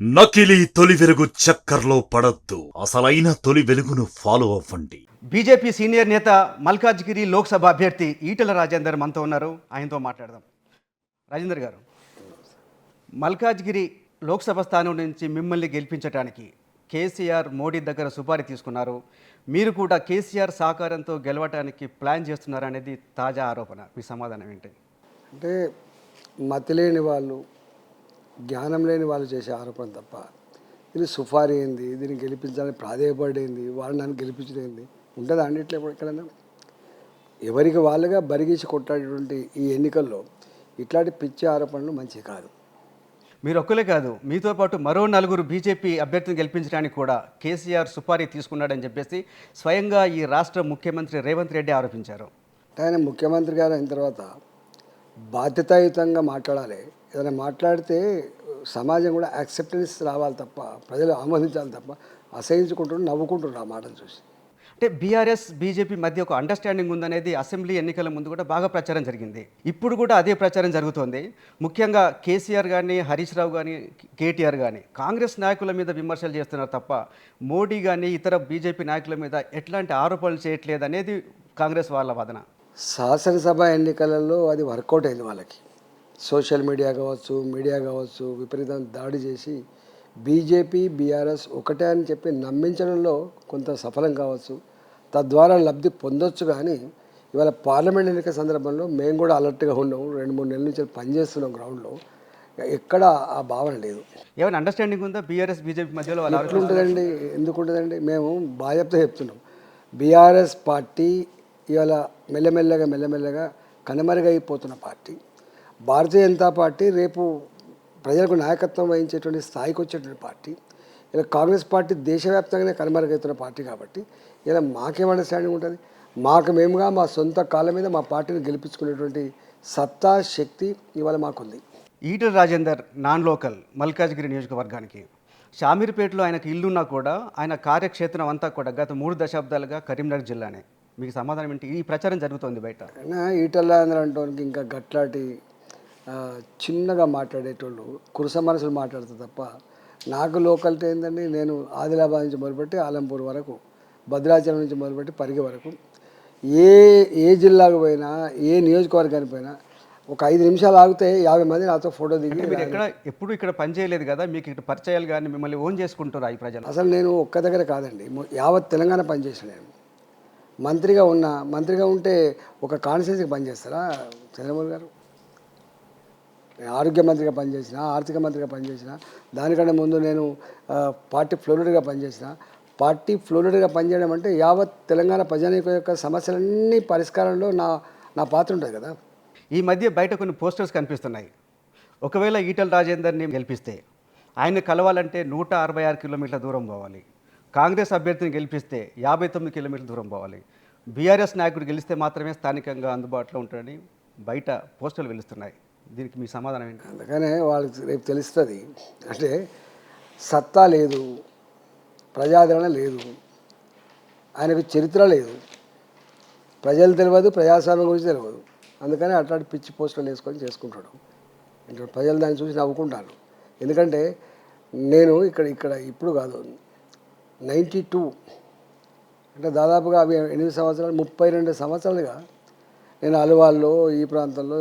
నకిలీ తొలి వెలుగు చక్కర్లో పడద్దు, అసలైన తొలి వెలుగును ఫాలో అవ్వండి. బీజేపీ సీనియర్ నేత మల్కాజ్గిరి లోక్సభ అభ్యర్థి ఈటెల రాజేందర్ మనతో ఉన్నారు. ఆయనతో మాట్లాడదాం. రాజేందర్ గారు, మల్కాజ్గిరి లోక్సభ స్థానం నుంచి మిమ్మల్ని గెలిపించడానికి కేసీఆర్ మోడీ దగ్గర సుపారీ తీసుకున్నారు. మీరు కూడా కేసీఆర్ సహకారంతో గెలవడానికి ప్లాన్ చేస్తున్నారనేది తాజా ఆరోపణ. మీ సమాధానం ఏంటి? అంటే మతి లేని వాళ్ళు, జ్ఞానం లేని వాళ్ళు చేసే ఆరోపణ తప్ప ఇది సుఫారీ ఏంది, దీన్ని గెలిపించాలని ప్రాధేయపడేంది, వాళ్ళు నన్ను గెలిపించలేంది ఉంటుందా అండి? ఇట్లా ఎక్కడైనా ఎవరికి వాళ్ళుగా బరిగీసి కొట్టాడేటువంటి ఈ ఎన్నికల్లో ఇట్లాంటి పిచ్చి ఆరోపణలు మంచివి కాదు. మీరు ఒక్కలే కాదు, మీతో పాటు మరో నలుగురు బీజేపీ అభ్యర్థిని గెలిపించడానికి కూడా కేసీఆర్ సుపారీ తీసుకున్నాడని చెప్పేసి స్వయంగా ఈ రాష్ట్ర ముఖ్యమంత్రి రేవంత్ రెడ్డి ఆరోపించారు. ఆయన ముఖ్యమంత్రి గారు అయిన తర్వాత బాధ్యతాయుతంగా మాట్లాడాలి. ఏదైనా మాట్లాడితే సమాజం కూడా యాక్సెప్టెన్స్ రావాలి తప్ప, ప్రజలు ఆమోదించాలి తప్ప అసహించుకుంటూ నవ్వుకుంటున్నారు ఆ మాటలు చూసి. అంటే బీఆర్ఎస్ బీజేపీ మధ్య ఒక అండర్స్టాండింగ్ ఉందనేది అసెంబ్లీ ఎన్నికల ముందు కూడా బాగా ప్రచారం జరిగింది. ఇప్పుడు కూడా అదే ప్రచారం జరుగుతోంది. ముఖ్యంగా కేసీఆర్ కానీ, హరీష్ రావు కానీ, కేటీఆర్ కానీ కాంగ్రెస్ నాయకుల మీద విమర్శలు చేస్తున్నారు తప్ప మోడీ కానీ ఇతర బీజేపీ నాయకుల మీద ఎట్లాంటి ఆరోపణలు చేయట్లేదు అనేది కాంగ్రెస్ వాళ్ళ వాదన. శాసనసభ ఎన్నికలలో అది వర్కౌట్ అయింది వాళ్ళకి. సోషల్ మీడియా కావచ్చు, మీడియా కావచ్చు, విపరీతం దాడి చేసి బీజేపీ బీఆర్ఎస్ ఒకటే అని చెప్పి నమ్మించడంలో కొంత సఫలం కావచ్చు, తద్వారా లబ్ధి పొందొచ్చు. కానీ ఇవాళ పార్లమెంట్ ఎన్నికల సందర్భంలో మేము కూడా అలర్ట్గా ఉన్నాము. 2-3 నెలల నుంచి పనిచేస్తున్నాం గ్రౌండ్లో. ఎక్కడ ఆ భావన లేదు. ఏమైనా అండర్స్టాండింగ్ ఉందా బీఆర్ఎస్ బీజేపీ మధ్యలో? ఎట్లుంటుందండి? ఎందుకు ఉంటుందండి? మేము బాధ్యత చెప్తున్నాం. బీఆర్ఎస్ పార్టీ ఇవాళ మెల్లమెల్లగా కనుమరుగైపోతున్న పార్టీ. భారతీయ జనతా పార్టీ రేపు ప్రజలకు నాయకత్వం వహించేటువంటి స్థాయికి వచ్చేటువంటి పార్టీ. ఇలా కాంగ్రెస్ పార్టీ దేశవ్యాప్తంగానే కనుమరుగవుతున్న పార్టీ కాబట్టి ఇలా మాకేం అండర్స్టాండింగ్ ఉంటుంది? మాకు మేముగా మా సొంత కాళ్ళ మీద మా పార్టీని గెలిపించుకునేటువంటి సత్తా, శక్తి ఇవాళ మాకుంది. ఈటెల రాజేందర్ నాన్ లోకల్ మల్కాజ్గిరి నియోజకవర్గానికి. షామీర్పేటలో ఆయనకు ఇల్లున్నా కూడా ఆయన కార్యక్షేత్రం అంతా కూడా గత 3 దశాబ్దాలుగా కరీంనగర్ జిల్లానే. మీకు సమాధానం ఏంటి? ఈ ప్రచారం జరుగుతోంది బయట. ఈటెల రాజేందర్ అంటానికి ఇంకా గట్లాంటి చిన్నగా మాట్లాడేటోళ్ళు కురుస మనసులు మాట్లాడతారు తప్ప నాకు లోకల్టీ ఏంటండి? నేను ఆదిలాబాద్ నుంచి మొదలుపెట్టి ఆలంపూర్ వరకు, భద్రాచలం నుంచి మొదలుపెట్టి పరిగి వరకు ఏ జిల్లాకు పోయినా, ఏ నియోజకవర్గానికి పోయినా ఒక 5 నిమిషాలు ఆగితే 50 మంది నాతో ఫోటో దిగి. మీరు ఎప్పుడు ఇక్కడ పని చేయలేదు కదా, మీకు ఇక్కడ పరిచయాలు కానీ మిమ్మల్ని ఓన్ చేసుకుంటారు ఈ ప్రజలు? అసలు నేను ఒక్క దగ్గర కాదండి, యావత్ తెలంగాణ పనిచేసిన నేను. మంత్రిగా ఉంటే ఒక కాన్స్టిట్యూన్సీకి పనిచేస్తారా చంద్రబాబు గారు? ఆరోగ్య మంత్రిగా పనిచేసిన, ఆర్థిక మంత్రిగా పనిచేసిన, దానికంటే ముందు నేను పార్టీ ఫ్లోరిడగా పనిచేసిన. పార్టీ ఫ్లోరిడగా పనిచేయడం అంటే యావత్ తెలంగాణ ప్రజానీకం యొక్క సమస్యలన్నీ పరిష్కారంలో నా పాత్ర ఉంటుంది కదా. ఈ మధ్య బయట కొన్ని పోస్టర్స్ కనిపిస్తున్నాయి. ఒకవేళ ఈటెల రాజేందర్ని గెలిపిస్తే ఆయన కలవాలంటే 166 కిలోమీటర్ల దూరం పోవాలి. కాంగ్రెస్ అభ్యర్థిని గెలిపిస్తే 59 కిలోమీటర్ల దూరం పోవాలి. బీఆర్ఎస్ నాయకుడు గెలిస్తే మాత్రమే స్థానికంగా అందుబాటులో ఉంటాడని బయట పోస్టర్లు వెలుస్తున్నాయి. దీనికి మీ సమాధానం ఏంటి? అందుకనే వాళ్ళకి రేపు తెలుస్తుంది. అంటే సత్తా లేదు, ప్రజాదరణ లేదు, ఆయనకు చరిత్ర లేదు, ప్రజలు తెలియదు, ప్రజాస్వామ్యం గురించి తెలియదు. అందుకని అట్లాంటి పిచ్చి పోస్టర్లు వేసుకొని చేసుకుంటాడు. ఇంకా ప్రజలు దాన్ని చూసి నవ్వుకుంటాను. ఎందుకంటే నేను ఇక్కడ ఇప్పుడు కాదు, 92 అంటే దాదాపుగా అవి 8 సంవత్సరాలు, 32 సంవత్సరాలుగా నేను అలివాల్లో ఈ ప్రాంతంలో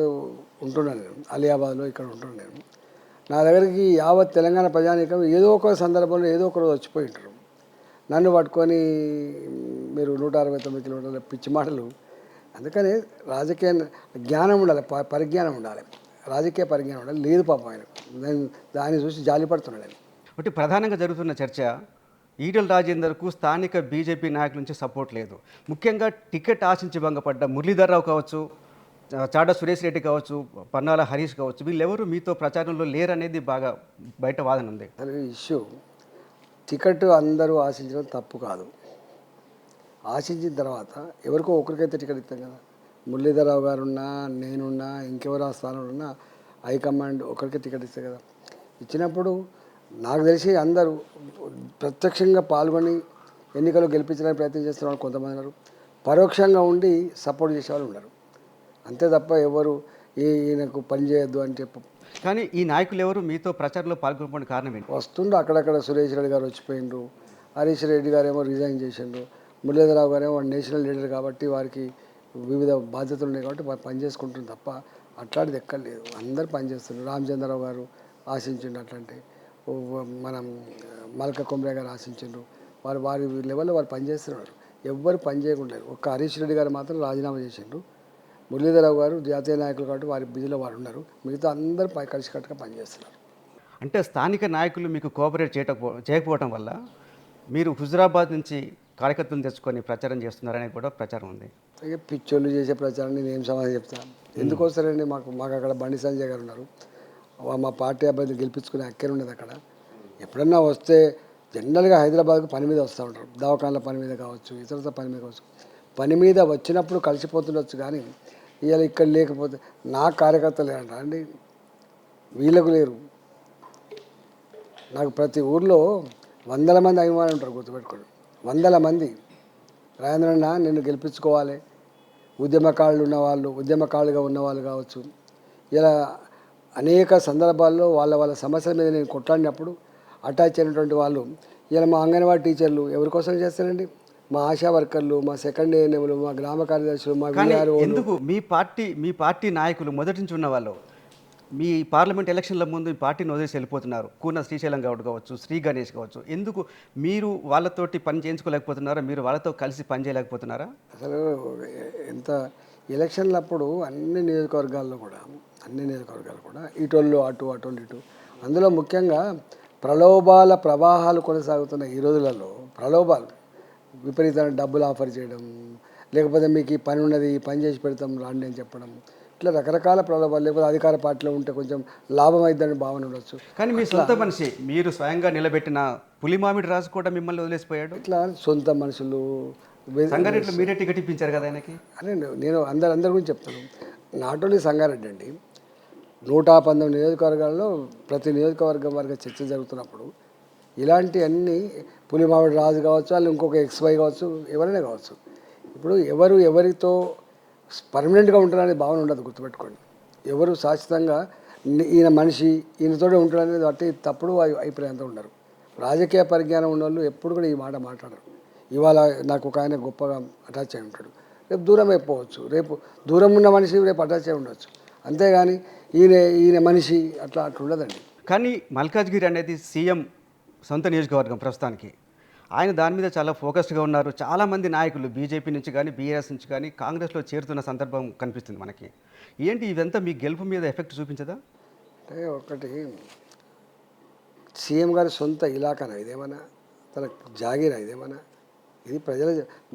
ఉంటున్నాను. నేను అలియాబాద్లో ఇక్కడ ఉంటున్నాను. నేను నా దగ్గరికి యావత్ తెలంగాణ ప్రజానీకం ఏదో ఒక సందర్భంలో ఏదో ఒక రోజు వచ్చిపోయి ఉంటారు. నన్ను పట్టుకొని మీరు 169 కిలోమీటర్ల పిచ్చి మాటలు. అందుకని రాజకీయ జ్ఞానం ఉండాలి, పరిజ్ఞానం ఉండాలి, రాజకీయ పరిజ్ఞానం ఉండాలి. లేదు పాపం ఆయనకు. నేను దాన్ని చూసి జాలిపడుతున్నాను. నేను ఒకటి ప్రధానంగా జరుగుతున్న చర్చ, ఈటెల రాజేందర్కు స్థానిక బీజేపీ నాయకుల నుంచి సపోర్ట్ లేదు. ముఖ్యంగా టికెట్ ఆశించి భంగపడ్డ మురళీధర్ రావు కావచ్చు, చాడా సురేష్ రెడ్డి కావచ్చు, పన్నాల హరీష్ కావచ్చు, వీళ్ళెవరు మీతో ప్రచారంలో లేరనేది బాగా బయట వాదన ఉంది. అసలు ఇష్యూ టికెట్ అందరూ ఆశించడం తప్పు కాదు. ఆశించిన తర్వాత ఎవరికో ఒకరికైతే టికెట్ ఇస్తాం కదా. మురళీధర్ రావు గారున్నా, నేనున్నా, ఇంకెవరు ఆ స్థానంలో ఉన్నా హైకమాండ్ ఒకరికే టికెట్ ఇస్తాయి కదా. ఇచ్చినప్పుడు నాకు తెలిసి అందరూ ప్రత్యక్షంగా పాల్గొని ఎన్నికల్లో గెలిపించడానికి ప్రయత్నం చేస్తున్న వాళ్ళు కొంతమంది ఉన్నారు, పరోక్షంగా ఉండి సపోర్ట్ చేసే వాళ్ళు ఉన్నారు. అంతే తప్ప ఎవరు ఈయనకు పని చేయొద్దు అని చెప్పి కానీ ఈ నాయకులు ఎవరు మీతో ప్రచారంలో పాల్గొనడానికి కారణం ఏంటి? వస్తుండ్రు అక్కడక్కడ సురేష్ రెడ్డి గారు వచ్చిపోయిండ్రు, హరీష్ రెడ్డి గారు ఏమో రిజైన్ చేసిండ్రు, మురళీధరరావు గారు ఏమో నేషనల్ లీడర్ కాబట్టి వారికి వివిధ బాధ్యతలు ఉన్నాయి కాబట్టి వారు పని చేసుకుంటుంది తప్ప అట్లాంటిది ఎక్కడ లేదు. అందరు పనిచేస్తున్నారు. రామచంద్రరావు గారు ఆశించిండు అట్లాంటి, మనం మల్క కొమ్రే గారు ఆశించిండ్రు. వారి లెవెల్లో వారు పనిచేస్తున్నారు. ఎవ్వరు పని చేయకుండా లేరు. ఒక్క హరీష్ రెడ్డి గారు మాత్రం రాజీనామా చేసిండ్రు. మురళీధరరావు గారు జాతీయ నాయకులు కాబట్టి వారి బిజీలో వారు ఉన్నారు. మిగతా అందరూ కలిసికట్టుగా పనిచేస్తున్నారు. అంటే స్థానిక నాయకులు మీకు కోఆపరేట్ చేయకపోవడం వల్ల మీరు హుజురాబాద్ నుంచి కార్యకర్తలను తెచ్చుకొని ప్రచారం చేస్తున్నారనే కూడా ప్రచారం ఉంది. ఇక పిచ్చోళ్ళు చేసే ప్రచారాన్ని నేను ఏం సమాధానం చెప్తాను? ఎందుకు వస్తారండి? మాకు అక్కడ బండి సంజయ్ గారు ఉన్నారు. మా పార్టీ అభ్యర్థి గెలిపించుకునే అక్కర ఉన్నది అక్కడ. ఎప్పుడన్నా వస్తే జనరల్గా హైదరాబాద్కు పని మీద వస్తూ ఉంటారు. దవాఖాన్ల పని మీద కావచ్చు, ఇతరత పని మీద కావచ్చు. పని మీద వచ్చినప్పుడు కలిసిపోతుండొచ్చు, కానీ ఇవాళ ఇక్కడ లేకపోతే నా కార్యకర్తలు లేరంట అండి, వీళ్ళకు లేరు. నాకు ప్రతి ఊర్లో వందల మంది అభిమానులు ఉంటారు, గుర్తుపెట్టుకోండి. వందల మంది. రాజేంద్రన్న నిన్ను గెలిపించుకోవాలి, ఉద్యమకారులుగా ఉన్నవాళ్ళు కావచ్చు. ఇలా అనేక సందర్భాల్లో వాళ్ళ సమస్యల మీద నేను కొట్లాడినప్పుడు అటాచ్ అయినటువంటి వాళ్ళు ఇలా మా అంగన్వాడీ టీచర్లు ఎవరి కోసం చేస్తారండి? మా ఆశా వర్కర్లు, మా సెకండ్ ఏఎన్ఎంలు, మా గ్రామ కార్యదర్శులు, మా విఆర్ఓ. ఎందుకు మీ పార్టీ నాయకులు మొదటి నుంచి ఉన్న వాళ్ళు మీ పార్లమెంట్ ఎలక్షన్ల ముందు మీ పార్టీని వదిలేసి వెళ్ళిపోతున్నారు? కూన శ్రీశైలం గౌడ్ కావచ్చు, శ్రీ గణేష్ కావచ్చు. ఎందుకు మీరు వాళ్ళతోటి పని చేయించుకోలేకపోతున్నారా? మీరు వాళ్ళతో కలిసి పని చేయలేకపోతున్నారా? అసలు ఎంత ఎలక్షన్లప్పుడు అన్ని నియోజకవర్గాలు కూడా ఇటోళ్ళు అటోళ్ళు ఇటు, అందులో ముఖ్యంగా ప్రలోభాల ప్రవాహాలు కొనసాగుతున్న ఈ రోజులలో ప్రలోభాలు, విపరీతమైన డబ్బులు ఆఫర్ చేయడం, లేకపోతే మీకు ఈ పని ఉన్నది, ఈ పని చేసి పెడతాం రాండి అని చెప్పడం, ఇట్లా రకరకాల ప్రలోభాలు. లేకపోతే అధికార పార్టీలో ఉంటే కొంచెం లాభం అయిద్దని భావన ఉండొచ్చు. కానీ మీ సొంత మనిషి, మీరు స్వయంగా నిలబెట్టిన పులిమామిడి రాజు కూడా మిమ్మల్ని వదిలేసిపోయాడు. ఇట్లా సొంత మనుషులు సంగారెడ్డిలో మీరే టికెట్ ఇప్పించారు కదా ఆయనకి. అదే నేను అందరి గురించి చెప్తాను. నాట్ ఓన్లీ సంగారెడ్డి అండి, 119 నియోజకవర్గాల్లో ప్రతి నియోజకవర్గం వరకు చర్చ జరుగుతున్నప్పుడు ఇలాంటి అన్ని పులిమామిడి రాజు కావచ్చు, వాళ్ళు ఇంకొక XY కావచ్చు, ఎవరైనా కావచ్చు. ఇప్పుడు ఎవరితో పర్మనెంట్గా ఉంటారనే భావన ఉండదు, గుర్తుపెట్టుకోండి. ఎవరు శాశ్వతంగా ఈయన మనిషి ఈయనతోనే ఉంటాడనేది బట్టి తప్పుడు అభిప్రాయంతో ఉండరు. రాజకీయ పరిజ్ఞానం ఉన్న వాళ్ళు ఎప్పుడు కూడా ఈ మాట మాట్లాడరు. ఇవాళ నాకు ఒక ఆయన గొప్పగా అటాచ్ అయి ఉంటాడు, రేపు దూరం అయిపోవచ్చు. రేపు దూరం ఉన్న మనిషి రేపు అటాచ్ అయి ఉండొచ్చు. అంతేగాని ఈయన మనిషి అట్లా ఉండదండి. కానీ మల్కాజ్గిరి అనేది సీఎం సొంత నియోజకవర్గం ప్రస్తుతానికి. ఆయన దాని మీద చాలా ఫోకస్డ్గా ఉన్నారు. చాలామంది నాయకులు బీజేపీ నుంచి కానీ, బీఆర్ఎస్ నుంచి కానీ కాంగ్రెస్లో చేరుతున్న సందర్భం కనిపిస్తుంది మనకి. ఏంటి ఇదంతా మీ గెలుపు మీద ఎఫెక్ట్ చూపించదా? అంటే ఒకటి, సీఎం గారి సొంత ఇలాకానా ఇదేమన్నా, తన జాగీరా ఇదేమన్నా? ఇది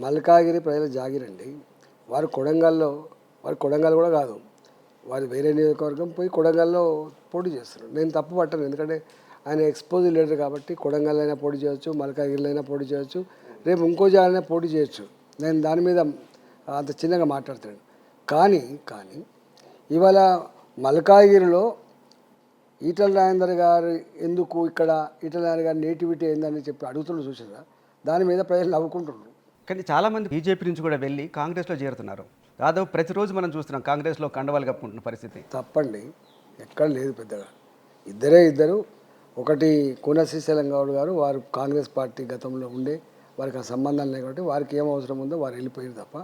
మల్కాగిరి ప్రజల జాగీరండి. వారు కొడంగల్ కూడా కాదు, వారు వేరే నియోజకవర్గం పోయి కొడంగల్లో పోటీ చేస్తారు. నేను తప్పు పట్టను, ఎందుకంటే ఆయన ఎక్స్పోజ్ లీడర్ కాబట్టి కొడంగల్ అయినా పోటీ చేయొచ్చు, మల్కాగిరిలో అయినా పోటీ చేయొచ్చు, రేపు ఇంకో జాలైనా పోటీ చేయొచ్చు. నేను దాని మీద అంత చిన్నగా మాట్లాడుతాను. కానీ ఇవాళ మల్కాగిరిలో ఈటల రాజేందర్ గారు ఎందుకు ఇక్కడ, ఈటల రాజేందర్ గారి నేటివిటీ ఏందని చెప్పి అడుగుతున్నారు చూసారా? దాని మీద ప్రజలు నవ్వుకుంటున్నారు. కానీ చాలామంది బీజేపీ నుంచి కూడా వెళ్ళి కాంగ్రెస్లో చేరుతున్నారు. దాదాపు ప్రతిరోజు మనం చూస్తున్నాం కాంగ్రెస్లో కండవాలు కప్పుకుంటున్న పరిస్థితి. తప్పండి, ఎక్కడ లేదు పెద్దగా. ఇద్దరు, ఒకటి కూన శ్రీశైలం గౌడ్ గారు, వారు కాంగ్రెస్ పార్టీ గతంలో ఉండే, వారికి ఆ సంబంధం లేదు కాబట్టి వారికి ఏం అవసరం ఉందో వారు వెళ్ళిపోయారు తప్ప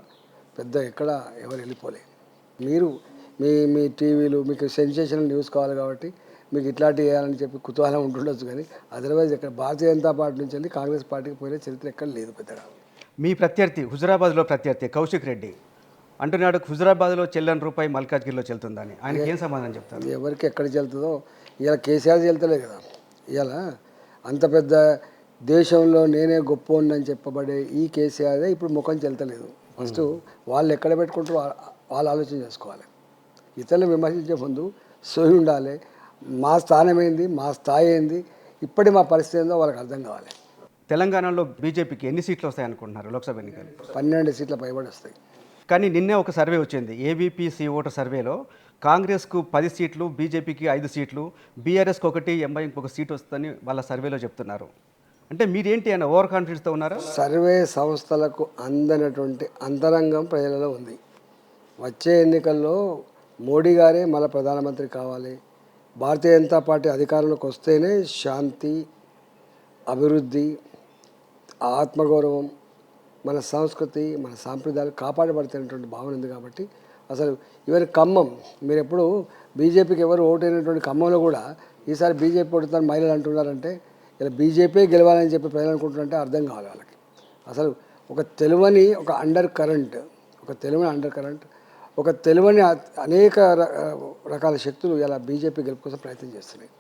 పెద్ద ఎక్కడ ఎవరు వెళ్ళిపోలేదు. మీరు మీ టీవీలు మీకు సెన్సేషనల్ న్యూస్ కావాలి కాబట్టి మీకు ఇట్లాంటివి వేయాలని చెప్పి కుతూహలం ఉంటుండొచ్చు, కానీ అదర్వైజ్ ఇక్కడ భారతీయ జనతా పార్టీ నుంచి వెళ్ళి కాంగ్రెస్ పార్టీకి పోయిన చరిత్ర ఎక్కడ లేదు పెద్దగా. మీ ప్రత్యర్థి హుజురాబాద్లో ప్రత్యర్థి కౌశిక్ రెడ్డి అంటున్నాడు హుజురాబాద్లో చెల్లని రూపాయి మల్కాజ్గిరిలో చెల్తుందని. ఆయనకి ఏం సమాధానం చెప్తారు? ఎవరికి ఎక్కడ చెల్తుందో ఇలా కేసీఆర్ చెల్తలేదు కదా. ఇవాళ అంత పెద్ద దేశంలో నేనే గొప్ప అని చెప్పబడే ఈ కేసీఆర్ ఇప్పుడు ముఖం చెల్తలేదు. ఫస్ట్ వాళ్ళు ఎక్కడ పెట్టుకుంటారో వాళ్ళు ఆలోచన చేసుకోవాలి. ఇతరులు విమర్శించే ముందు సోయి ఉండాలి. మా స్థానం ఏంది, మా స్థాయి ఏంది, ఇప్పటి మా పరిస్థితి ఏందో వాళ్ళకి అర్థం కావాలి. తెలంగాణలో బీజేపీకి ఎన్ని సీట్లు వస్తాయనుకుంటున్నారు లోక్సభ ఎన్నికలు? 12 సీట్ల పైబడి వస్తాయి. కానీ నిన్నే ఒక సర్వే వచ్చింది, ఏబీపీ ఓటర్ సర్వేలో కాంగ్రెస్కు 10 సీట్లు, బీజేపీకి 5 సీట్లు, బీఆర్ఎస్కి 1, ఎంఐకి 1 సీట్ వస్తుందని వాళ్ళ సర్వేలో చెప్తున్నారు. అంటే మీరేంటి ఆయన ఓవర్ కాన్ఫిడెన్స్తో ఉన్నారా? సర్వే సంస్థలకు అందనటువంటి అంతరంగం ప్రజలలో ఉంది. వచ్చే ఎన్నికల్లో మోడీ గారే మళ్ళీ ప్రధానమంత్రి కావాలి, భారతీయ జనతా పార్టీ అధికారంలోకి వస్తేనే శాంతి, అభివృద్ధి, ఆత్మగౌరవం, మన సంస్కృతి, మన సాంప్రదాయాలు కాపాడబడతాయనేటువంటి భావన ఉంది. కాబట్టి అసలు ఈవెన్ ఖమ్మం, మీరు ఎప్పుడు బీజేపీకి ఎవరు ఓటైనటువంటి ఖమ్మంలో కూడా ఈసారి బీజేపీ ఓటుతారు మహిళలు అంటున్నారంటే ఇలా బీజేపీ గెలవాలని చెప్పి ప్రజలు అనుకుంటున్నారంటే అర్థం కావాలి వాళ్ళకి. అసలు ఒక తెలివని ఒక అండర్ కరెంట్, ఒక తెలివని అనేక రకాల శక్తులు ఇలా బీజేపీ గెలుపు కోసం ప్రయత్నం చేస్తున్నాయి.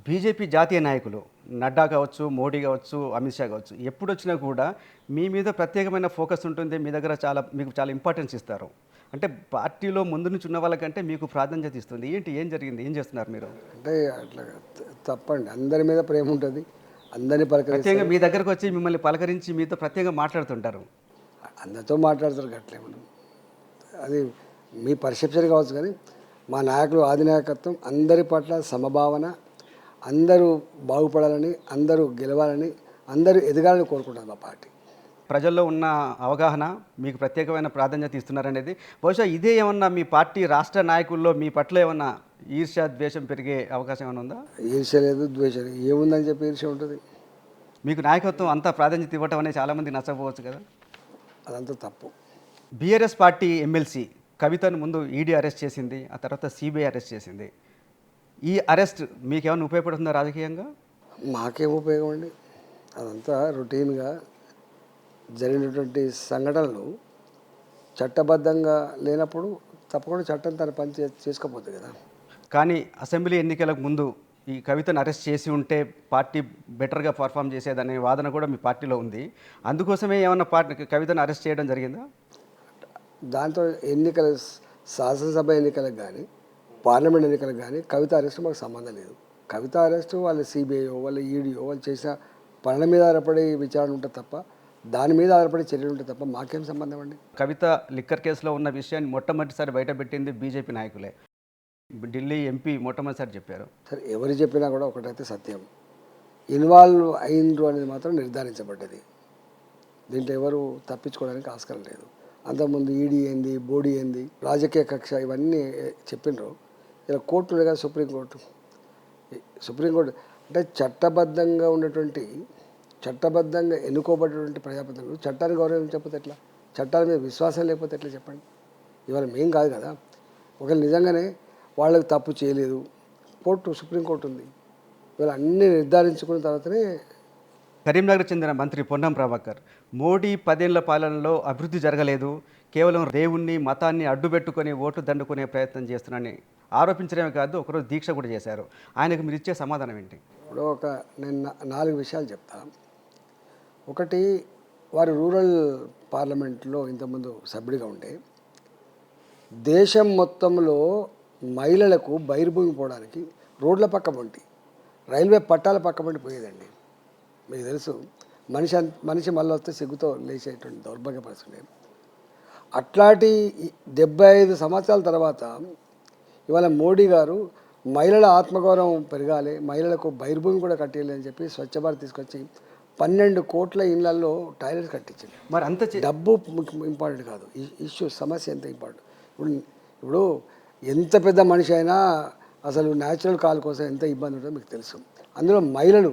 బీజేపీ జాతీయ నాయకులు నడ్డా కావచ్చు, మోడీ కావచ్చు, అమిత్ షా కావచ్చు, ఎప్పుడు వచ్చినా కూడా మీ మీద ప్రత్యేకమైన ఫోకస్ ఉంటుంది. మీ దగ్గర మీకు చాలా ఇంపార్టెన్స్ ఇస్తారు. అంటే పార్టీలో ముందు నుంచి ఉన్న వాళ్ళకంటే మీకు ప్రాధాన్యత ఇస్తుంది. ఏం జరిగింది? ఏం చేస్తున్నారు మీరు? అంటే అట్లా తప్పండి. అందరి మీద ప్రేమ ఉంటుంది, అందరినీ ప్రత్యేకంగా మీ దగ్గరకు వచ్చి మిమ్మల్ని పలకరించి మీతో ప్రత్యేకంగా మాట్లాడుతుంటారు. అందరితో మాట్లాడతారు గట్లేమో, అది మీ పర్సెప్షన్ కావచ్చు. కానీ మా నాయకులు అధినాయకత్వం అందరి పట్ల సమభావన, అందరూ బాగుపడాలని, అందరూ గెలవాలని, అందరూ ఎదగాలని కోరుకుంటారు మా పార్టీ. ప్రజల్లో ఉన్న అవగాహన మీకు ప్రత్యేకమైన ప్రాధాన్యత ఇస్తున్నారనేది బహుశా ఇదే ఏమన్నా మీ పార్టీ రాష్ట్ర నాయకుల్లో మీ పట్ల ఏమన్నా ఈర్ష్య, ద్వేషం పెరిగే అవకాశం ఏమైనా ఉందా? ఈర్ష్య లేదు, ద్వేషం లేదు. ఏముందని చెప్పి ఈర్ష్య ఉంటుంది? మీకు నాయకత్వం అంతా ప్రాధాన్యత ఇవ్వటం అనేది చాలామంది నచ్చకపోవచ్చు కదా. అదంతా తప్పు. బీఆర్ఎస్ పార్టీ ఎమ్మెల్సీ కవితను ముందు ఈడీ అరెస్ట్ చేసింది, ఆ తర్వాత సిబిఐ అరెస్ట్ చేసింది. ఈ అరెస్ట్ మీకేమైనా ఉపయోగపడుతుందా రాజకీయంగా? మాకేం ఉపయోగం అండి? అదంతా రొటీన్గా జరిగినటువంటి సంఘటనలు చట్టబద్ధంగా లేనప్పుడు తప్పకుండా చట్టం తన పని చేసుకోపోతుంది కదా. కానీ అసెంబ్లీ ఎన్నికలకు ముందు ఈ కవితను అరెస్ట్ చేసి ఉంటే పార్టీ బెటర్గా పర్ఫామ్ చేసేదనే వాదన కూడా మీ పార్టీలో ఉంది. అందుకోసమే ఏమన్నా కవితను అరెస్ట్ చేయడం జరిగిందా? దాంతో శాసనసభ ఎన్నికలకు కానీ, పార్లమెంట్ ఎన్నికలకు కానీ కవిత అరెస్ట్ మాకు సంబంధం లేదు. కవిత అరెస్టు వాళ్ళ సిబిఐఓ, వాళ్ళ ఈడీఓ వాళ్ళు చేసిన పనుల మీద ఆధారపడి విచారణ ఉంటుంది తప్ప, దాని మీద ఆధారపడి చర్యలు ఉంటాయి తప్ప మాకేం సంబంధం అండి. కవిత లిక్కర్ కేసులో ఉన్న విషయాన్ని మొట్టమొదటిసారి బయటపెట్టింది బీజేపీ నాయకులే. ఢిల్లీ ఎంపీ మొట్టమొదటిసారి చెప్పారు. సరే, ఎవరు చెప్పినా కూడా ఒకటైతే సత్యం, ఇన్వాల్వ్ అయిండ్రు అనేది మాత్రం నిర్ధారించబడ్డది. దీంట్లో ఎవరు తప్పించుకోవడానికి ఆస్కారం లేదు. అంతకుముందు ఈడీ ఏంది, బోడీ ఏంది, రాజకీయ కక్ష, ఇవన్నీ చెప్పినరు. ఇలా కోర్టు ఉంది కదా, సుప్రీంకోర్టు అంటే చట్టబద్ధంగా ఉన్నటువంటి, చట్టబద్ధంగా ఎన్నుకోబడినటువంటి ప్రజాప్రతినిధులు చట్టాన్ని గౌరవించకపోతే ఎట్లా? చట్టాల మీద విశ్వాసం లేకపోతే ఎట్లా చెప్పండి? ఇవాళ మేం కాదు కదా. ఒకవేళ నిజంగానే వాళ్ళకి తప్పు చేయలేదు, సుప్రీంకోర్టు ఉంది. ఇవాళ అన్నీ నిర్ధారించుకున్న తర్వాతనే. కరీంనగర్ చెందిన మంత్రి పొన్నం ప్రభాకర్ మోడీ 10 ఏళ్ల పాలనలో అభివృద్ధి జరగలేదు, కేవలం దేవుణ్ణి, మతాన్ని అడ్డుపెట్టుకొని ఓటు దండుకునే ప్రయత్నం చేస్తున్నారని ఆరోపించడమే కాదు, ఒకరోజు దీక్ష కూడా చేశారు. ఆయనకు మీరు ఇచ్చే సమాధానం ఏంటి? ఇప్పుడు నేను 4 విషయాలు చెప్తా. ఒకటి, వారు రూరల్ పార్లమెంట్లో ఇంతకుముందు సభ్యుడిగా ఉండే, దేశం మొత్తంలో మహిళలకు బహిర్భూమి పోవడానికి రోడ్ల పక్క వంటి, రైల్వే పట్టాల పక్క వంటి పోయేదండి. మీకు తెలుసు, మనిషి మళ్ళీ వస్తే సిగ్గుతో లేచేటువంటి దౌర్భాగ్య పరిస్థితి. అట్లాంటి 75 సంవత్సరాల తర్వాత ఇవాళ మోడీ గారు మహిళల ఆత్మగౌరవం పెరగాలి, మహిళలకు బహిర్భూమి కూడా కట్టేయాలి అని చెప్పి స్వచ్ఛ భారత్ తీసుకొచ్చి 12 కోట్ల ఇళ్లలో టాయిలెట్ కట్టించింది. మరి అంత డబ్బు ఇంపార్టెంట్ కాదు, ఇష్యూ, సమస్య ఎంత ఇంపార్టెంట్. ఇప్పుడు ఎంత పెద్ద మనిషి అయినా అసలు న్యాచురల్ కాల్ కోసం ఎంత ఇబ్బంది ఉంటుందో మీకు తెలుసు. అందులో మహిళలు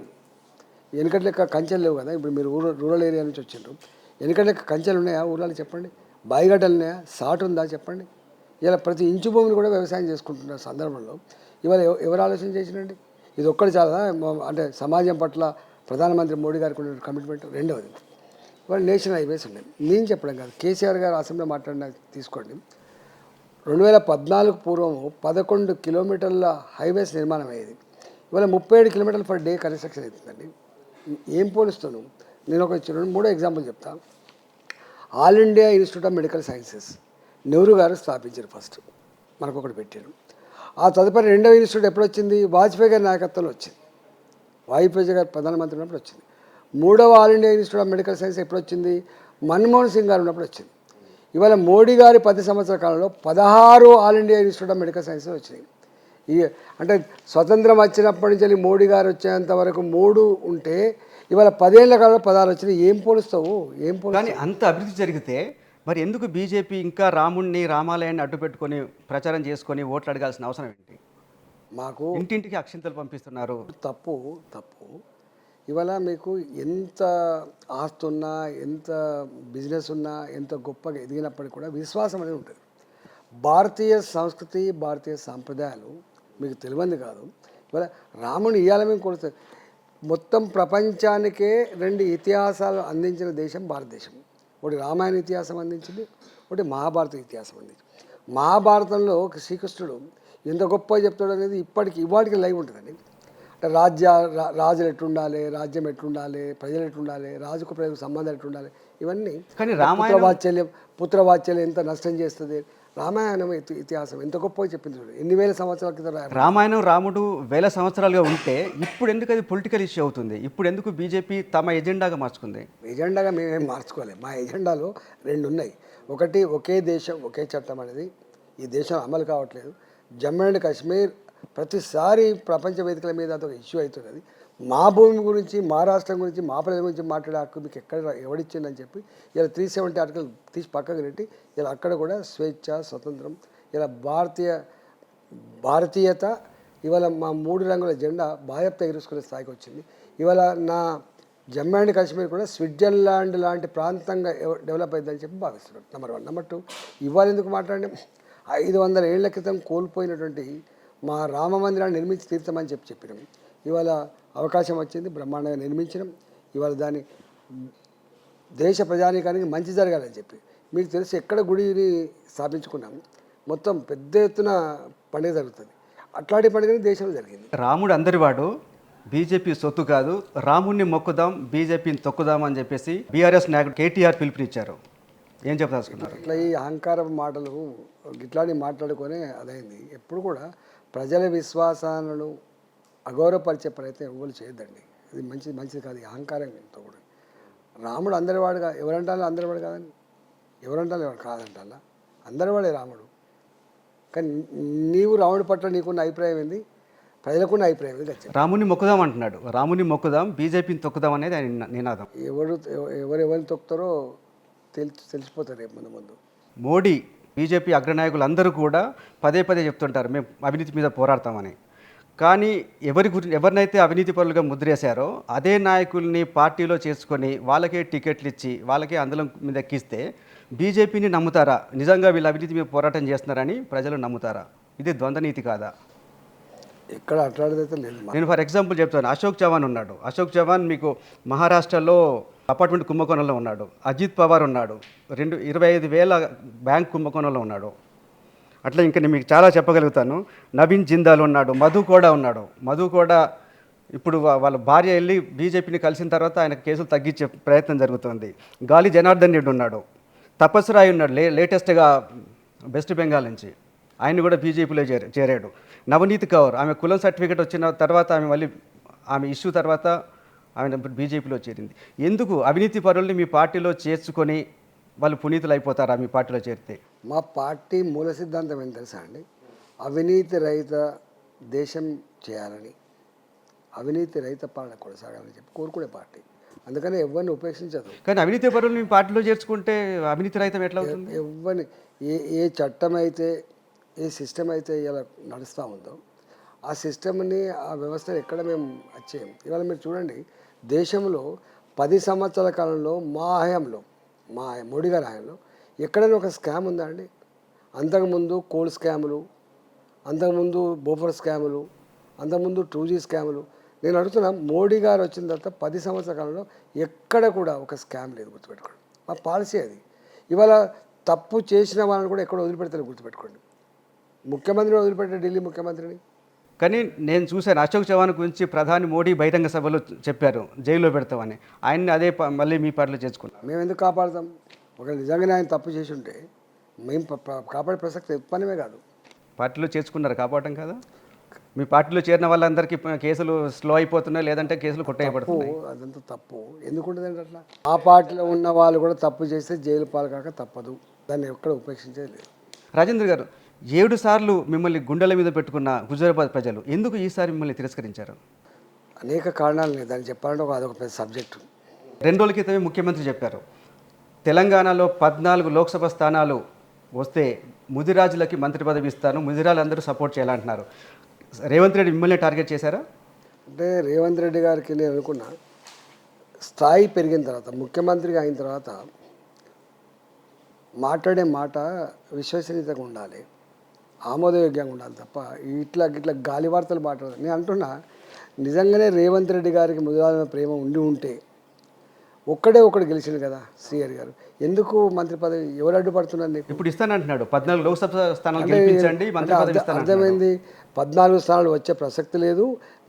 వెనకటి లెక్క కంచెలు లేవు కదా. ఇప్పుడు మీరు రూరల్ ఏరియా నుంచి వచ్చిండ్రు, వెనకటి లెక్క కంచెలు ఉన్నాయా ఊళ్ళని చెప్పండి? బాయిగడ్డలు ఉన్నాయా? సాటు ఉందా చెప్పండి? ఇలా ప్రతి ఇంచు భూమిని కూడా వ్యవసాయం చేసుకుంటున్న సందర్భంలో ఇవాళ ఎవరు ఆలోచన చేసినండి? ఇది ఒక్కటి చాలా, అంటే సమాజం పట్ల ప్రధానమంత్రి మోడీ గారికి ఉన్న కమిట్మెంట్. రెండవది, ఇవాళ నేషనల్ హైవేస్ ఉన్నాయి. నేను చెప్పడం కాదు, కేసీఆర్ గారు అసెంబ్లీలో మాట్లాడిన తీసుకోండి. 2014 పూర్వం 11 కిలోమీటర్ల హైవేస్ నిర్మాణం అయ్యేది. ఇవాళ 37 కిలోమీటర్లు పర్ డే కన్స్ట్రక్షన్ అవుతుందండి. ఏం పోలుస్తాను? నేను ఒక 2-3 ఎగ్జాంపుల్ చెప్తా. All India institute of medical sciences Nehru గారు స్థాపించారు, ఫస్ట్ మనకు ఒకటి పెట్టారు. ఆ తదుపరి రెండవ ఇన్స్టిట్యూట్ ఎప్పుడు వచ్చింది? వాజ్పేయి గారి నాయకత్వంలో వచ్చింది. వాజ్పేయి గారు ప్రధానమంత్రి ఉన్నప్పుడు వచ్చింది. 3వ all India institute of medical science ఎప్పుడు వచ్చింది? మన్మోహన్ సింగ్ గారు ఉన్నప్పుడు వచ్చింది. ఇవాళ మోడీ గారి 10 సంవత్సరాల కాలంలో 16 all India institute of medical sciences వచ్చినాయి. అంటే స్వతంత్రం వచ్చినప్పటి నుంచి మోడీ గారు వచ్చేంత వరకు 3 ఉంటే ఇవాళ 10 ఏళ్ల కాలంలో 16 వచ్చినాయి. ఏం పోలుస్తావు? కానీ అంత అభివృద్ధి జరిగితే మరి ఎందుకు బీజేపీ ఇంకా రాముణ్ణి, రామాలయాన్ని అడ్డుపెట్టుకొని ప్రచారం చేసుకొని ఓట్లు అడగాల్సిన అవసరం ఏంటి? మాకు ఇంటింటికి అక్షింతలు పంపిస్తున్నారు. తప్పు తప్పు. ఇవాళ మీకు ఎంత ఆస్తి ఉన్నా, ఎంత బిజినెస్ ఉన్నా, ఎంత గొప్పగా ఎదిగినప్పటికీ కూడా విశ్వాసం అనేది ఉంటుంది. భారతీయ సంస్కృతి, భారతీయ సాంప్రదాయాలు మీకు తెలియంది కాదు. ఇవాళ రాముని ఇవాళ మేము కొడుతుంది. మొత్తం ప్రపంచానికే 2 ఇతిహాసాలు అందించిన దేశం భారతదేశం. ఒకటి రామాయణ ఇతిహాసం అందించింది, ఒకటి మహాభారత ఇతిహాసం అందించింది. మహాభారతంలో శ్రీకృష్ణుడు ఎంత గొప్పగా చెప్తాడు అనేది ఇవాటికి లైవ్ ఉంటుందండి. అంటే రాజులు ఎట్లుండాలి, రాజ్యం ఎట్లుండాలి, ప్రజలు ఎట్లుండాలి, రాజుకు ప్రజలకు సంబంధాలు ఎట్లుండాలి, ఇవన్నీ. కానీ పుత్రవాత్సల్యం ఎంత నష్టం చేస్తుంది. రామాయణం ఇతిహాసం ఎంత గొప్పగా చెప్పింది చూడండి. ఎన్ని వేల సంవత్సరాల క్రితం రామాయణం రాముడు వేల సంవత్సరాలుగా ఉంటే ఇప్పుడు ఎందుకు అది పొలిటికల్ ఇష్యూ అవుతుంది? ఇప్పుడు ఎందుకు బీజేపీ తమ ఎజెండాగా మార్చుకుంది? ఎజెండాగా మేమేం మార్చుకోలేదు. మా ఎజెండాలో 2 ఉన్నాయి. ఒకటి, ఒకే దేశం ఒకే చట్టం అనేది ఈ దేశం అమలు కావట్లేదు. జమ్మూ అండ్ కాశ్మీర్ ప్రతిసారి ప్రపంచ వేదికల మీద అదొక ఇష్యూ అవుతున్నది. మా భూమి గురించి, మా రాష్ట్రం గురించి, మా ప్రజల గురించి మాట్లాడే హక్కు మీకు ఎవడిచ్చిందని చెప్పి ఇలా 370 ఆర్టికల్ తీసి పక్కకు పెట్టి ఇలా అక్కడ కూడా స్వేచ్ఛ, స్వతంత్రం, ఇలా భారతీయత ఇవాళ మా 3 రంగుల జెండా బాధ్యత ఎగురుసుకునే స్థాయికి వచ్చింది. ఇవాళ నా జమ్మూ అండ్ కాశ్మీర్ కూడా స్విట్జర్లాండ్ లాంటి ప్రాంతంగా డెవలప్ అయిందని చెప్పి భావిస్తున్నాం. నెంబర్ 1. నెంబర్ 2, ఇవాళ ఎందుకు మాట్లాడినాం? 500 ఏళ్ల క్రితం కోల్పోయినటువంటి మా రామ మందిరాన్ని నిర్మించి తీర్చమని చెప్పినాం. ఇవాళ అవకాశం వచ్చింది, బ్రహ్మాండంగా నిర్మించడం. ఇవాళ దాన్ని దేశ ప్రజానీకానికి మంచి జరగాలని చెప్పి మీకు తెలిసి ఎక్కడ గుడిని స్థాపించుకున్నాం, మొత్తం పెద్ద ఎత్తున పండుగ జరుగుతుంది. అట్లాంటి పండుగని దేశంలో జరిగింది. రాముడు అందరివాడు, బీజేపీ సొత్తు కాదు, రాముడిని మొక్కుదాం, బీజేపీని తొక్కుదాం అని చెప్పేసి బీఆర్ఎస్ నాయకుడు కేటీఆర్ పిలుపునిచ్చారు. ఏం చెప్పదలుచుకున్నారు? ఇట్లా ఈ అహంకార మాటలు ఇట్లాంటి మాట్లాడుకొని అదైంది. ఎప్పుడు కూడా ప్రజల విశ్వాసాలను అగౌరవపరిచే ప్రయత్నం ఎవరు చేయొద్దండి. ఇది మంచిది కాదు. అహంకారంతో కూడా రాముడు అందరివాడుగా ఎవరంటాలో అందరివాడు కాదని, ఎవరంటాలో ఎవరు కాదంటాలా, అందరివాడే రాముడు. కానీ నీవు రాముడి పట్ల నీకున్న అభిప్రాయం ఏంది, ప్రజలకున్న అభిప్రాయం ఏంది? రాముని మొక్కుదాం అంటున్నాడు. రాముని మొక్కుదాం, బీజేపీని తొక్కుదాం అనేది ఆయన నినాదం. ఎవరెవరిని తొక్కుతారో తెలిసిపోతారు రేపు ముందు. మోడీ, బీజేపీ అగ్రనాయకులు అందరూ కూడా పదే చెప్తుంటారు మేము అవినీతి మీద పోరాడతామని. కానీ ఎవరినైతే అవినీతి పరులుగా ముద్రేశారో అదే నాయకుల్ని పార్టీలో చేసుకొని వాళ్ళకే టికెట్లు ఇచ్చి వాళ్ళకే అందలం మీద ఎక్కిస్తే బీజేపీని నమ్ముతారా? నిజంగా వీళ్ళు అవినీతి మీద పోరాటం చేస్తున్నారని ప్రజలు నమ్ముతారా? ఇది ద్వంద్వనీతి కాదా? ఎక్కడ అట్లాంటిదైతే లేదు. నేను ఫర్ ఎగ్జాంపుల్ చెప్తాను. అశోక్ చవాన్ ఉన్నాడు. అశోక్ చవాన్ మీకు మహారాష్ట్రలో అపార్ట్మెంట్ కుంభకోణంలో ఉన్నాడు. అజిత్ పవార్ ఉన్నాడు. 25,000 బ్యాంక్ కుంభకోణంలో ఉన్నాడు. అట్లా ఇంకా నేను మీకు చాలా చెప్పగలుగుతాను. నవీన్ జిందాల్ ఉన్నాడు. మధు కూడా ఉన్నాడు. మధు కూడా ఇప్పుడు వాళ్ళ భార్య వెళ్ళి బీజేపీని కలిసిన తర్వాత ఆయన కేసులు తగ్గించే ప్రయత్నం జరుగుతుంది. గాలి జనార్దన్ రెడ్డి ఉన్నాడు. తపస్ రాయ్ ఉన్నాడు, లేటెస్ట్గా వెస్ట్ బెంగాల్ నుంచి. ఆయన కూడా బీజేపీలో చేరాడు. నవనీత్ కౌర్, ఆమె కులం సర్టిఫికేట్ వచ్చిన తర్వాత ఆమె ఇష్యూ తర్వాత ఆమె బీజేపీలో చేరింది. ఎందుకు అవినీతి పరుల్ని మీ పార్టీలో చేర్చుకొని వాళ్ళు పునీతులు అయిపోతారా మీ పార్టీలో చేరితే? మా పార్టీ మూల సిద్ధాంతం ఏం తెలుసా అండి? అవినీతి రహిత దేశం చేయాలని, అవినీతి రహిత పాలన కొనసాగాలని చెప్పి కోరుకునే పార్టీ. అందుకని ఎవరిని ఉపేక్షించదు. కానీ అవినీతి పరులు మీ పార్టీలో చేర్చుకుంటే అవినీతి రహితం ఎట్లా అవుతుంది? ఎవరిని ఏ చట్టం అయితే, ఏ సిస్టమ్ అయితే ఇలా నడుస్తూ ఉందో ఆ సిస్టమ్ని, ఆ వ్యవస్థను ఎక్కడ మేము వచ్చేయం. ఇవాళ మీరు చూడండి, దేశంలో 10 సంవత్సరాల కాలంలో మా మోడీ గారి హయాంలో ఎక్కడైనా ఒక స్కామ్ ఉందా అండి? అంతకుముందు కోల్ స్కాములు, అంతకుముందు బోఫర్ స్కాములు, అంతకుముందు 2G స్కాములు. నేను అడుగుతున్నా, మోడీ గారు వచ్చిన తర్వాత 10 సంవత్సరాల కాలంలో ఎక్కడ కూడా ఒక స్కామ్ లేదు. గుర్తుపెట్టుకోండి, మా పాలసీ అది. ఇవాళ తప్పు చేసిన వాళ్ళని కూడా ఎక్కడ వదిలిపెడతారు గుర్తుపెట్టుకోండి. ముఖ్యమంత్రిని వదిలిపెట్టే ఢిల్లీ ముఖ్యమంత్రిని. కానీ నేను చూశాను, అశోక్ చవాన్ గురించి ప్రధాని మోడీ బహిరంగ సభలో చెప్పారు జైల్లో పెడతామని. ఆయన్ని అదే మళ్ళీ మీ పార్టీలో చేర్చుకున్నాం. మేము ఎందుకు కాపాడతాం? ఒకవేళ నిజంగానే ఆయన తప్పు చేసి ఉంటే మేము కాపాడే ప్రసక్తి పనిమే కాదు. పార్టీలో చేర్చుకున్నారు, కాపాడటం కదా. మీ పార్టీలో చేరిన వాళ్ళందరికీ కేసులు స్లో అయిపోతున్నాయి, లేదంటే కేసులు కొట్టేయబడుతున్నాయి. అదంతా తప్పు ఎందుకుంటుందండి? అట్లా ఆ పార్టీలో ఉన్న వాళ్ళు కూడా తప్పు చేస్తే జైలు పాలు కాక తప్పదు. దాన్ని ఎక్కడ ఉపేక్షించేది లేదు. రాజేంద్ర గారు, 7 సార్లు మిమ్మల్ని గుండెల మీద పెట్టుకున్న హుజూరాబాద్ ప్రజలు ఎందుకు ఈసారి మిమ్మల్ని తిరస్కరించారు? అనేక కారణాలు లేదు. దాన్ని చెప్పాలంటే అదొక పెద్ద సబ్జెక్టు. 2 రోజుల క్రితమే ముఖ్యమంత్రి చెప్పారు, తెలంగాణలో 14 లోక్సభ స్థానాలు వస్తే ముదిరాజులకి మంత్రి పదవి ఇస్తాను, ముదిరాజులందరూ సపోర్ట్ చేయాలంటున్నారు. రేవంత్ రెడ్డి మిమ్మల్ని టార్గెట్ చేశారా? అంటే రేవంత్ రెడ్డి గారికి నేను అనుకున్నా స్థాయి పెరిగిన తర్వాత ముఖ్యమంత్రిగా అయిన తర్వాత మాట్లాడే మాట విశ్వసనీయతగా ఉండాలి, ఆమోదయోగ్యంగా ఉండాలి తప్ప ఇట్లా ఇట్లా గాలి వార్తలు మాట్లాడదు. నేను అంటున్నా నిజంగానే రేవంత్ రెడ్డి గారికి ముదిరాజుల ప్రేమ ఉండి ఉంటే ఒక్కడే ఒకడు గెలిచిండు కదా శ్రీహరి గారు, ఎందుకు మంత్రి పదవి ఎవరు అడ్డుపడుతున్నారు నీకు? ఇప్పుడు ఇస్తానంటున్నాడు, 14 లోక్సభ స్థానాలు గెలిపించండి, మంత్రి పదవి ఇస్తాను. అర్థమైంది, 14 స్థానాలు వచ్చే ప్రసక్తి లేదు,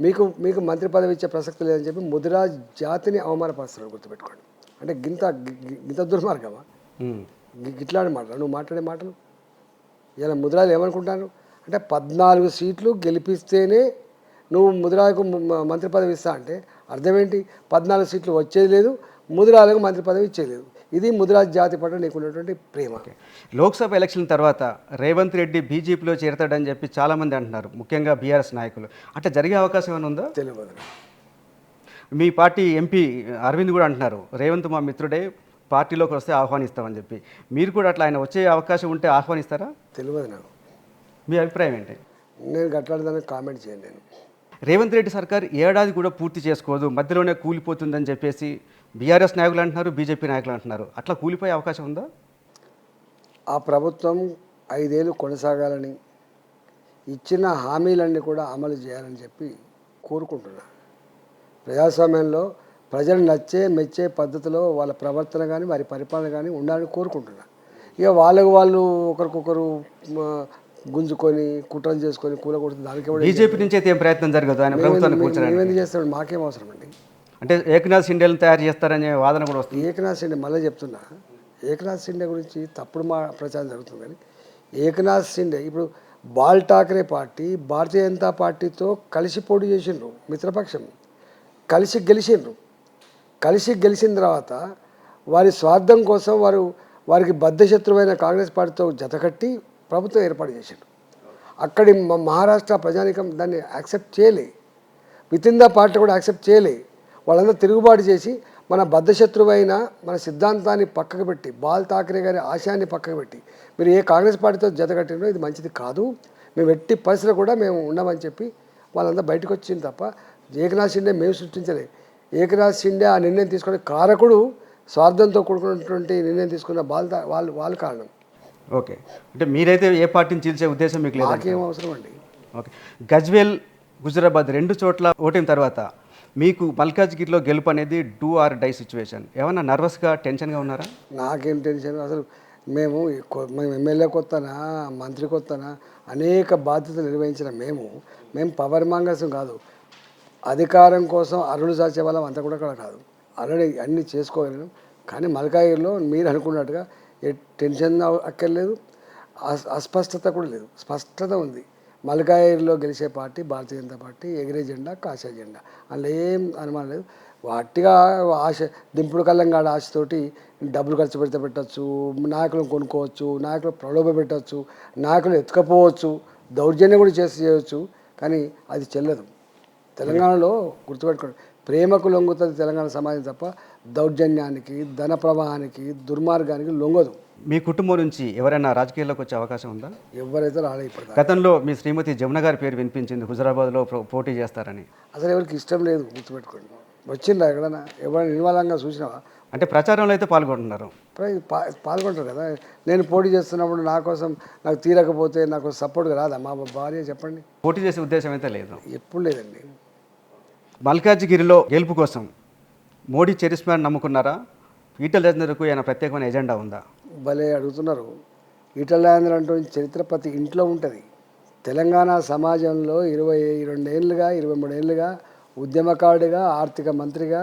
మీకు మీకు మంత్రి పదవి ఇచ్చే ప్రసక్తి లేదని చెప్పి ముదిరాజ్ జాతిని అవమానపరుస్తున్నాడు, గుర్తుపెట్టుకోండి. అంటే గింత దుర్మార్గమా? గిట్లాంటి మాటలు నువ్వు మాట్లాడే మాటలు ఇలా ముదిరాజు ఏమనుకుంటాను అంటే 14 సీట్లు గెలిపిస్తేనే నువ్వు ముదిరాజుకు మంత్రి పదవి ఇస్తా అంటే అర్థం ఏంటి? 14 సీట్లు వచ్చేది లేదు, ముదిరాజుకు మంత్రి పదవి ఇచ్చేది లేదు. ఇది ముదిరాజ్ జాతి పట్ల నీకున్నటువంటి ప్రేమ. లోక్సభ ఎలక్షన్ తర్వాత రేవంత్ రెడ్డి బీజేపీలో చేరతాడని చెప్పి చాలామంది అంటున్నారు, ముఖ్యంగా బీఆర్ఎస్ నాయకులు. అట్లా జరిగే అవకాశం ఏమైనా ఉందా? తెలియదు. మీ పార్టీ ఎంపీ అరవింద్ కూడా అంటున్నారు, రేవంత్ మా మిత్రుడే, పార్టీలోకి వస్తే ఆహ్వానిస్తామని చెప్పి. మీరు కూడా అట్లా ఆయన వచ్చే అవకాశం ఉంటే ఆహ్వానిస్తారా? తెలియదు నాకు. మీ అభిప్రాయం ఏంటి? నేను గట్లాడదానికి కామెంట్ చేయను. నేను రేవంత్ రెడ్డి సర్కార్ ఏడాది కూడా పూర్తి చేసుకోదు, మధ్యలోనే కూలిపోతుందని చెప్పేసి బీఆర్ఎస్ నాయకులు అంటున్నారు, బీజేపీ నాయకులు అంటున్నారు. అట్లా కూలిపోయే అవకాశం ఉందా? ఆ ప్రభుత్వం 5 ఏళ్ళు కొనసాగాలని, ఇచ్చిన హామీలన్నీ కూడా అమలు చేయాలని చెప్పి కోరుకుంటున్నా. ప్రజాస్వామ్యంలో ప్రజలు మెచ్చే పద్ధతిలో వాళ్ళ ప్రవర్తన కానీ వారి పరిపాలన కానీ ఉండాలని కోరుకుంటున్నా. ఇక వాళ్ళు ఒకరికొకరు గుంజుకొని కుట్రలు చేసుకొని కూలగొడుతుంది. దానికి బీజేపీ నుంచి అయితే ఏం ప్రయత్నం జరగదు, ఆయన ప్రభుత్వాన్ని కూర్చోడానికి. మేమేం చేస్తాడు, మాకేం అవసరం అండి. అంటే ఏకనాథ్ షిండేలను తయారు చేస్తారనే వాదన కూడా వస్తుంది. ఏకనాథ్ షిండే మళ్ళీ చెప్తున్నా, ఏకనాథ్ షిండే గురించి తప్పుడు ప్రచారం జరుగుతుంది. కానీ ఏకనాథ్ షిండే ఇప్పుడు బాల్ ఠాకరే పార్టీ భారతీయ జనతా పార్టీతో కలిసి పోటీ చేసిండ్రు, మిత్రపక్షం కలిసి గెలిచిండ్రు. కలిసి గెలిచిన తర్వాత వారి స్వార్థం కోసం వారికి బద్ధశత్రువైన కాంగ్రెస్ పార్టీతో జతకట్టి ప్రభుత్వం ఏర్పాటు చేసిండ్రు. అక్కడి మహారాష్ట్ర ప్రజానికం దాన్ని యాక్సెప్ట్ చేయలే, విత్ ఇన్ ద పార్టీ కూడా యాక్సెప్ట్ చేయలే. వాళ్ళందరూ తిరుగుబాటు చేసి మన బద్ధశత్రువైన మన సిద్ధాంతాన్ని పక్కకు పెట్టి, బాల్ ఠాకరే గారి ఆశయాన్ని పక్కకు పెట్టి మీరు ఏ కాంగ్రెస్ పార్టీతో జతకట్టినో ఇది మంచిది కాదు, మేము ఎట్టి పరిస్థితులు కూడా మేము ఉండమని చెప్పి వాళ్ళందరూ బయటకు వచ్చింది తప్ప ఏకనాథ్ షిండే మేము సృష్టించలే. ఏకనాథ్ షిండే ఆ నిర్ణయం తీసుకునే కారకుడు, స్వార్థంతో కూడుకున్నటువంటి నిర్ణయం తీసుకున్న వాళ్ళ కారణం. ఓకే, అంటే మీరైతే ఏ పార్టీని చీల్చే ఉద్దేశం మీకు లేదు? నాకేం అవసరం అండి. ఓకే, గజ్వేల్ హుజురాబాద్ 2 చోట్ల ఓటిన తర్వాత మీకు మల్కాజ్గిరిలో గెలుపు అనేది డూ ఆర్ డై సిచ్యువేషన్. ఏమన్నా నర్వస్గా టెన్షన్గా ఉన్నారా? నాకేం టెన్షన్ అసలు. మేము ఎమ్మెల్యే కొత్తనా మంత్రి కొత్తనా అనేక బాధ్యతలు నిర్వహించిన మేము పవర్ మాంగర్స్ కాదు, అధికారం కోసం అరుడు సాచే వాళ్ళం అంతా కూడా కాదు. ఆల్రెడీ అన్నీ చేసుకోగలను. కానీ మల్కాజ్గిరిలో మీరు అనుకున్నట్టుగా టెన్షన్ అక్కర్లేదు, అస్పష్టత కూడా లేదు, స్పష్టత ఉంది. మల్కాజ్గిరిలో గెలిచే పార్టీ భారతీయ జనతా పార్టీ, ఎగిరే జెండా కాషా జెండా, అందులో ఏం అనుమానం లేదు. వాటిగా ఆశ దింపుడు కల్లంగాడ ఆశతోటి డబ్బులు ఖర్చు పెట్టచ్చు, నాయకులను కొనుక్కోవచ్చు, నాయకులు ప్రలోభ పెట్టచ్చు, నాయకులు ఎత్తుకపోవచ్చు, దౌర్జన్యం కూడా చేయవచ్చు. కానీ అది చెల్లదు. తెలంగాణలో గుర్తుపెట్టుకోండి, ప్రేమకు లొంగుతుంది తెలంగాణ సమాజం తప్ప దౌర్జన్యానికి, ధన ప్రవాహానికి, దుర్మార్గానికి లొంగదు. మీ కుటుంబం నుంచి ఎవరైనా రాజకీయాల్లోకి వచ్చే అవకాశం ఉందా? ఎవరైతే రాలే. ఇప్పుడు గతంలో మీ శ్రీమతి జమున గారి పేరు వినిపించింది, హుజురాబాద్లో పోటీ చేస్తారని. అసలు ఎవరికి ఇష్టం లేదు, గుర్తుపెట్టుకోండి. వచ్చిందా ఎక్కడన్నా ఎవరైనా నిర్మలంగా చూసినావా? అంటే ప్రచారంలో అయితే పాల్గొంటున్నారు, పాల్గొంటారు కదా. నేను పోటీ చేస్తున్నప్పుడు నా కోసం నాకు తీరకపోతే నాకు సపోర్ట్గా రాదా మా భార్య? చెప్పండి. పోటీ చేసే ఉద్దేశం అయితే లేదు, ఎప్పుడు లేదండి. మల్కాజ్గిరిలో గెలుపు కోసం మోడీ చరిస్మాని నమ్ముకున్నారా? ఈటెల రాజేందర్కు ఏమైనా ప్రత్యేకమైన ఎజెండా ఉందా? భలే అడుగుతున్నారు. ఈటెల రాజేందర్ అంటూ చరిత్ర ప్రతి ఇంట్లో ఉంటుంది. తెలంగాణ సమాజంలో 22 ఏళ్ళుగా 23 ఏళ్ళుగా ఉద్యమకారుడిగా, ఆర్థిక మంత్రిగా,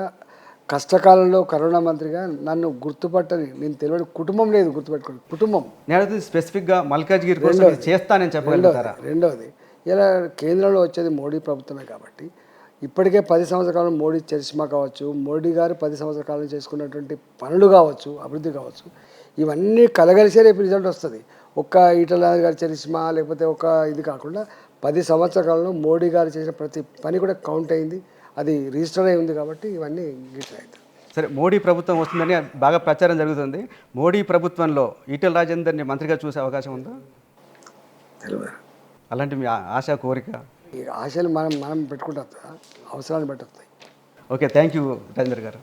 కష్టకాలంలో కరోనా మంత్రిగా నన్ను గుర్తుపట్టని నేను తెలియని కుటుంబం లేదు, గుర్తుపెట్టుకోండి. కుటుంబం నేను స్పెసిఫిక్గా మల్కాజ్గిరి కోసం చేస్తానని చెప్పగలుగుతారా? రెండవది, ఇలా కేంద్రంలో వచ్చేది మోడీ ప్రభుత్వమే కాబట్టి ఇప్పటికే 10 సంవత్సరాల కాలం మోడీ చరిష్మా కావచ్చు, మోడీ గారు 10 సంవత్సరాల కాలం చేసుకున్నటువంటి పనులు కావచ్చు, అభివృద్ధి కావచ్చు, ఇవన్నీ కలగలిసే రేపు రిజల్ట్ వస్తుంది. ఒక్క ఈటెల గారి చరిష్మా లేకపోతే ఒక ఇది కాకుండా 10 సంవత్సరాల కాలంలో మోడీ గారు చేసిన ప్రతి పని కూడా కౌంట్ అయింది, అది రిజిస్టర్ అయి ఉంది. కాబట్టి ఇవన్నీ గిట్ల అవుతాయి. సరే, మోడీ ప్రభుత్వం వస్తుందని బాగా ప్రచారం జరుగుతుంది. మోడీ ప్రభుత్వంలో ఈటెల రాజేందర్ని మంత్రిగా చూసే అవకాశం ఉందా? తెలియదు. అలాంటి మీ ఆశ, కోరిక? ఈ ఆశలు మనం పెట్టుకుంటాం, అవసరాన్ని బట్టి వస్తాయి. ఓకే, థ్యాంక్ యూ రాజేందర్ గారు.